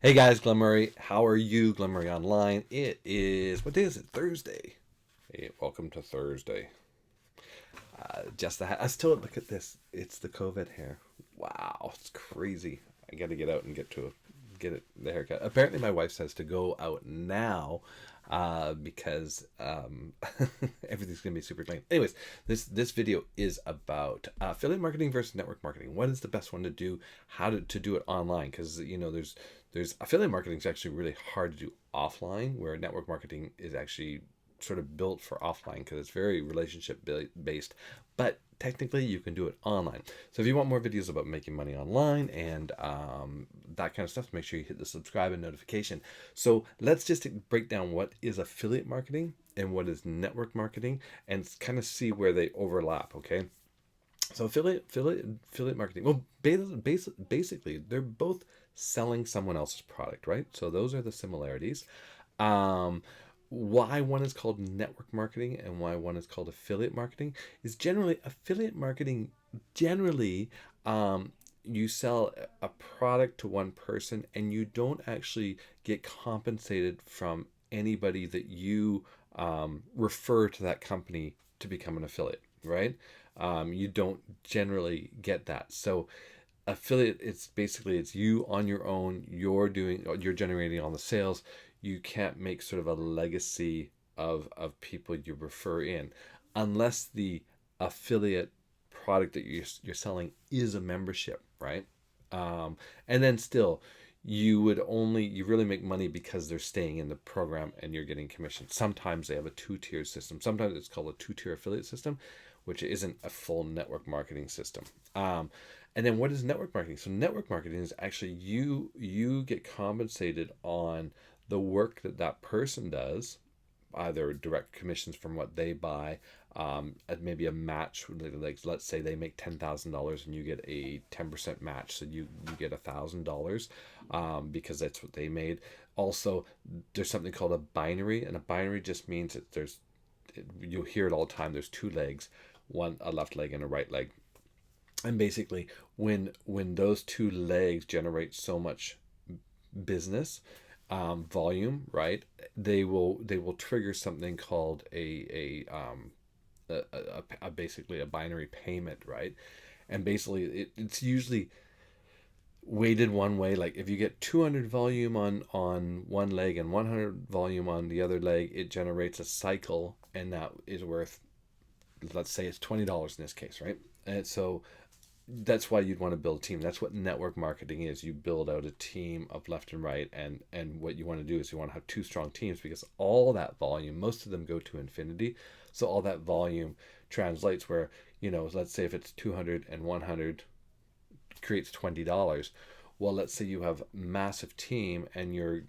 Hey guys, Glenn Murray. How are you? Glenn Murray Online. It is, what day is it? Thursday. Hey, welcome to Thursday. Just the I still look at this. It's the COVID hair. Wow, it's crazy. I got to get out and get it the haircut. Apparently, my wife says to go out now because everything's gonna be super clean. Anyways, this video is about affiliate marketing versus network marketing. What is the best one to do? How to do it online? Because there's affiliate marketing is actually really hard to do offline, where network marketing is actually sort of built for offline because it's very relationship based, but technically you can do it online. So if you want more videos about making money online and that kind of stuff, make sure you hit the subscribe and notification. So let's just break down what is affiliate marketing and what is network marketing and kind of see where they overlap. Okay, so affiliate marketing, well, basically they're both selling someone else's product, right? So those are the similarities. um why one is called network marketing and why one is called affiliate marketing is generally affiliate marketing. Generally, you sell a product to one person and you don't actually get compensated from anybody that you refer to that company to become an affiliate, right? You don't generally get that. So affiliate, it's basically it's you on your own. You're generating all the sales. You can't make sort of a legacy of people you refer in unless the affiliate product that you're selling is a membership, right? And then still, you really make money because they're staying in the program and you're getting commission. Sometimes they have a two-tier system. Sometimes it's called a two-tier affiliate system, which isn't a full network marketing system. And then what is network marketing? So network marketing is actually you get compensated on the work that person does, either direct commissions from what they buy, at maybe a match. Like let's say they make $10,000 and you get a 10% match, so you get $1,000 because that's what they made. Also, there's something called a binary, and a binary just means that you'll hear it all the time. There's two legs, a left leg and a right leg, and basically when those two legs generate so much business, volume, right, they will trigger something called basically a binary payment, right? And basically it's usually weighted one way. Like if you get 200 volume on one leg and 100 volume on the other leg, it generates a cycle, and that is worth, let's say it's $20 in this case, right? And so that's why you'd want to build a team. That's what network marketing is. You build out a team of left and right, and what you want to do is you want to have two strong teams, because all that volume, most of them go to infinity. So all that volume translates where, let's say if it's 200 and 100 creates $20. Well, let's say you have a massive team and you're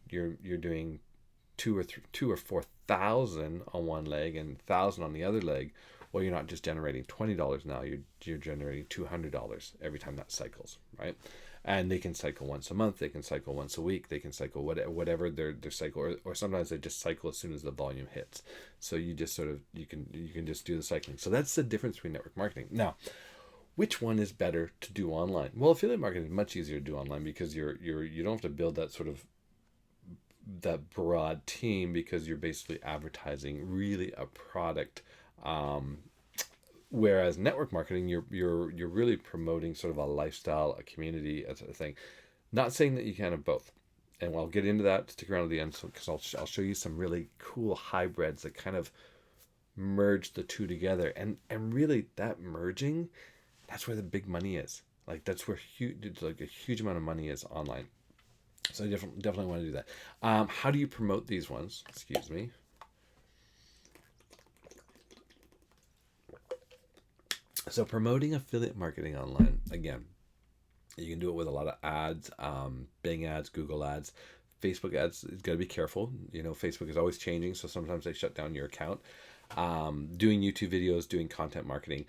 doing two or 4,000 on one leg and 1,000 on the other leg. Well, you're not just generating $20 now, you're generating $200 every time that cycles, right? And they can cycle once a month, they can cycle once a week, they can cycle whatever their cycle, or sometimes they just cycle as soon as the volume hits. So you just sort of you can just do the cycling. So that's the difference between network marketing. Now, which one is better to do online? Well, affiliate marketing is much easier to do online because you don't have to build that broad team, because you're basically advertising really a product. Whereas network marketing, you're really promoting sort of a lifestyle, a community, a thing. Not saying that you can't have both, and I'll get into that. Stick around to the end, because I'll show you some really cool hybrids that kind of merge the two together, and really that merging, that's where the big money is. Like that's where like a huge amount of money is online. So you definitely want to do that. How do you promote these ones? Excuse me. So promoting affiliate marketing online, again, you can do it with a lot of ads, Bing ads, Google ads, Facebook ads. You got to be careful. Facebook is always changing, so sometimes they shut down your account. Doing YouTube videos, doing content marketing.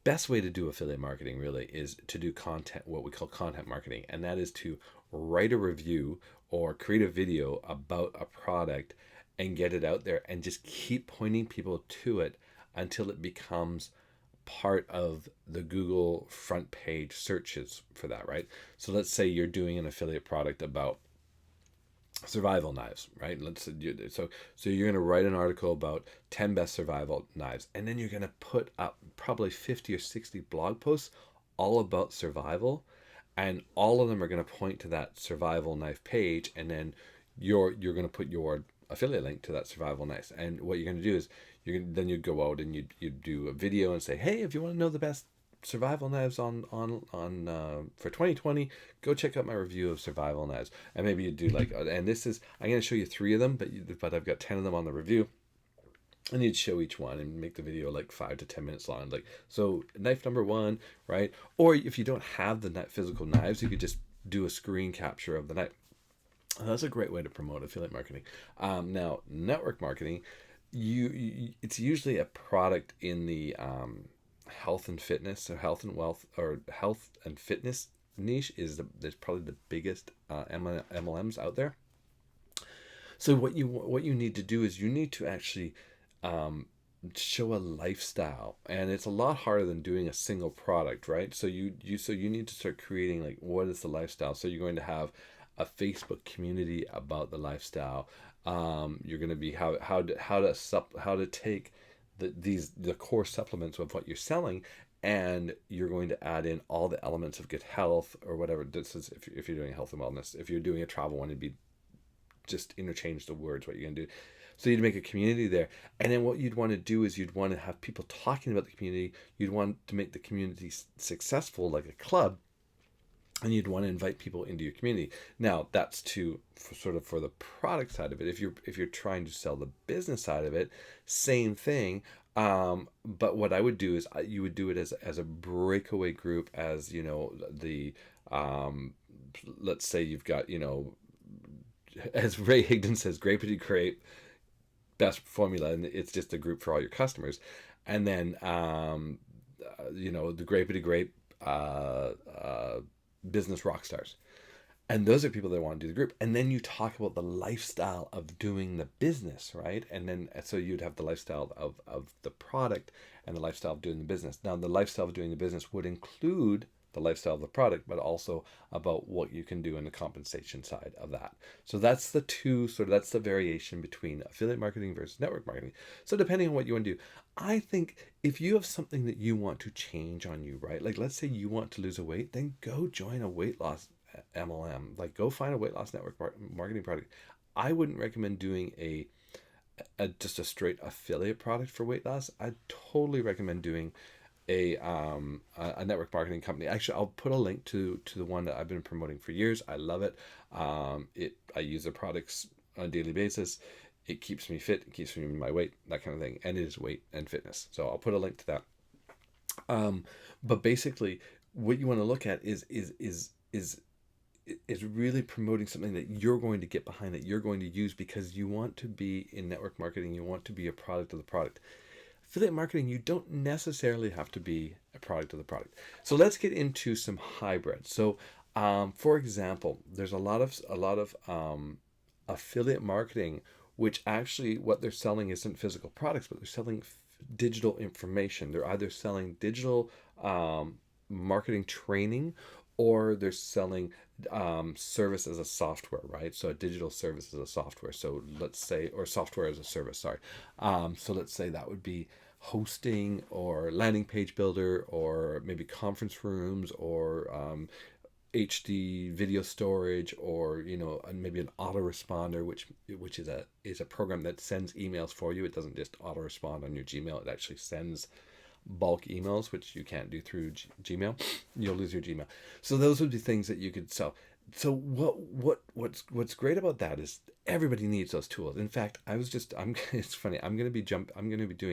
Best way to do affiliate marketing really is to do content, what we call content marketing, and that is to write a review or create a video about a product and get it out there and just keep pointing people to it until it becomes part of the Google front page searches for that, right? So let's say you're doing an affiliate product about survival knives, right? So you're going to write an article about 10 best survival knives, and then you're going to put up probably 50 or 60 blog posts all about survival, and all of them are going to point to that survival knife page, and then you're going to put your affiliate link to that survival knife. And what you're going to do is then you go out and you do a video and say, hey, if you want to know the best survival knives on for 2020, go check out my review of survival knives. And maybe you do like, and this is, I'm going to show you 3 of them, but I've got 10 of them on the review, and you'd show each one and make the video like 5 to 10 minutes long. Like, so knife number 1, right? Or if you don't have the physical knives, you could just do a screen capture of the knife. That's a great way to promote affiliate marketing. Now, network marketing, it's usually a product in the health and fitness, or health and wealth, or health and fitness niche is probably the biggest MLMs out there. So what you need to do is you need to actually show a lifestyle, and it's a lot harder than doing a single product, right? So you need to start creating, like, what is the lifestyle. So you're going to have a Facebook community about the lifestyle. You're going to be how to take the core supplements of what you're selling, and you're going to add in all the elements of good health or whatever. This is if you're doing health and wellness. If you're doing a travel one, it'd be just interchange the words, what you're going to do. So you'd make a community there. And then what you'd want to do is you'd want to have people talking about the community. You'd want to make the community successful, like a club. And you'd want to invite people into your community. Now, that's for the product side of it. If you're trying to sell the business side of it, same thing. But what I would do is you would do it as a breakaway group, as the let's say you've got, as Ray Higdon says, grapey grape, best formula, and it's just a group for all your customers. And then the grapey grape business rock stars, and those are people that want to do the group. And then you talk about the lifestyle of doing the business, right? And then so you'd have the lifestyle of the product and the lifestyle of doing the business. Now, the lifestyle of doing the business would include the lifestyle of the product, but also about what you can do in the compensation side of that. So that's that's the variation between affiliate marketing versus network marketing. So depending on what you want to do, I think if you have something that you want to change on you, right? Like, let's say you want to lose a weight, then go join a weight loss MLM. Like, go find a weight loss network marketing product. I wouldn't recommend doing just a straight affiliate product for weight loss. I'd totally recommend doing a network marketing company. Actually, I'll put a link to the one that I've been promoting for years. I love it. I use the products on a daily basis. It keeps me fit. It keeps me in my weight, that kind of thing. And it is weight and fitness. So I'll put a link to that. But basically, what you want to look at is really promoting something that you're going to get behind, that you're going to use, because you want to be in network marketing. You want to be a product of the product. Affiliate marketing, you don't necessarily have to be a product of the product. So let's get into some hybrids. So, for example, there's a lot of affiliate marketing, which actually what they're selling isn't physical products, but they're selling digital information. They're either selling digital marketing training, or they're selling service as a software, right? So a digital service as a software. So let's say, or software as a service, sorry. So let's say that would be hosting, or landing page builder, or maybe conference rooms, or HD video storage, or maybe an autoresponder, which is a program that sends emails for you. It doesn't just auto respond on your Gmail. It actually sends bulk emails, which you can't do through Gmail. You'll lose your Gmail. So those would be things that you could sell. So what's great about that is everybody needs those tools. In fact, it's funny. I'm going to be doing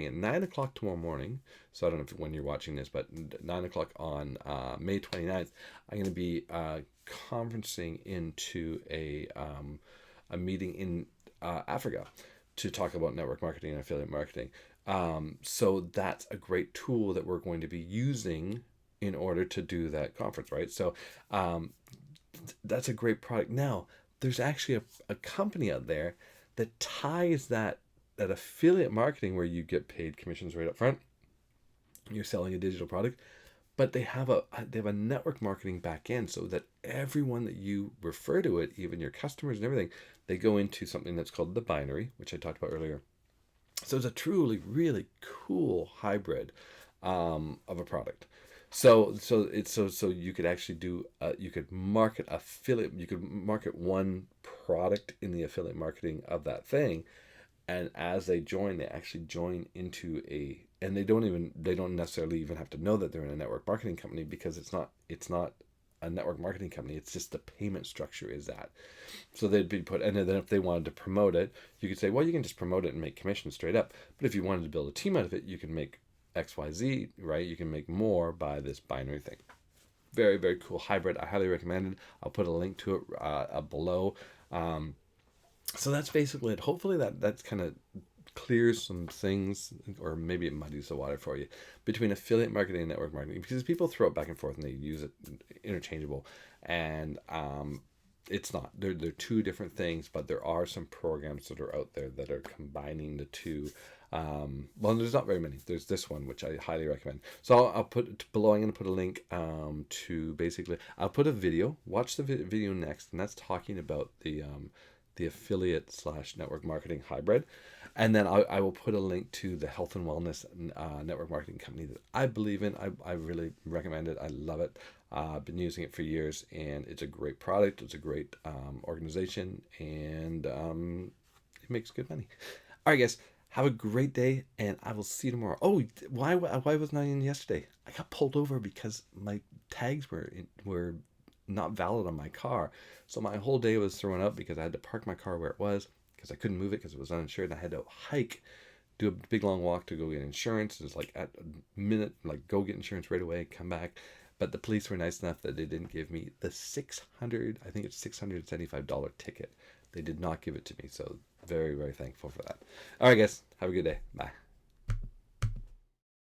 it 9:00 tomorrow morning. So I don't know when you're watching this, but 9:00 on May 29th, I'm going to be conferencing into a meeting in Africa to talk about network marketing and affiliate marketing. So that's a great tool that we're going to be using in order to do that conference, right? So that's a great product. Now, there's actually a company out there that ties that affiliate marketing, where you get paid commissions right up front. You're selling a digital product, but they have a network marketing back end, so that everyone that you refer to it, even your customers and everything, they go into something that's called the binary, which I talked about earlier. So it's a truly really cool hybrid of a product. So you could actually do you could market affiliate, you could market one product in the affiliate marketing of that thing, and as they join, they actually join into a, and they don't necessarily even have to know that they're in a network marketing company, because it's not a network marketing company. It's just the payment structure is that. So they'd be put, and then if they wanted to promote it, you could say, well, you can just promote it and make commission straight up. But if you wanted to build a team out of it, you can make XYZ, right? You can make more by this binary thing. Very, very cool hybrid. I highly recommend it. I'll put a link to it below. So that's basically it. Hopefully that's kind of clears some things, or maybe it muddies the water for you, between affiliate marketing and network marketing, because people throw it back and forth and they use it interchangeable, and it's not. They're two different things, but there are some programs that are out there that are combining the two. Well, there's not very many. There's this one, which I highly recommend. So I'll put below. I'm going to put a link to, basically, I'll put a video. Watch the video next, and that's talking about the affiliate / network marketing hybrid. And then I will put a link to the health and wellness network marketing company that I believe in. I really recommend it. I love it. I've been using it for years, and it's a great product. It's a great organization, and it makes good money. All right, guys. Have a great day, and I will see you tomorrow. Oh, why wasn't I in yesterday? I got pulled over because my tags were not valid on my car. So my whole day was thrown up because I had to park my car where it was, because I couldn't move it because it was uninsured, and I had to hike, do a big long walk to go get insurance. It was like at a minute, like go get insurance right away, come back. But the police were nice enough that they didn't give me the $675 ticket. They did not give it to me. So very, very thankful for that. All right, guys. Have a good day. Bye.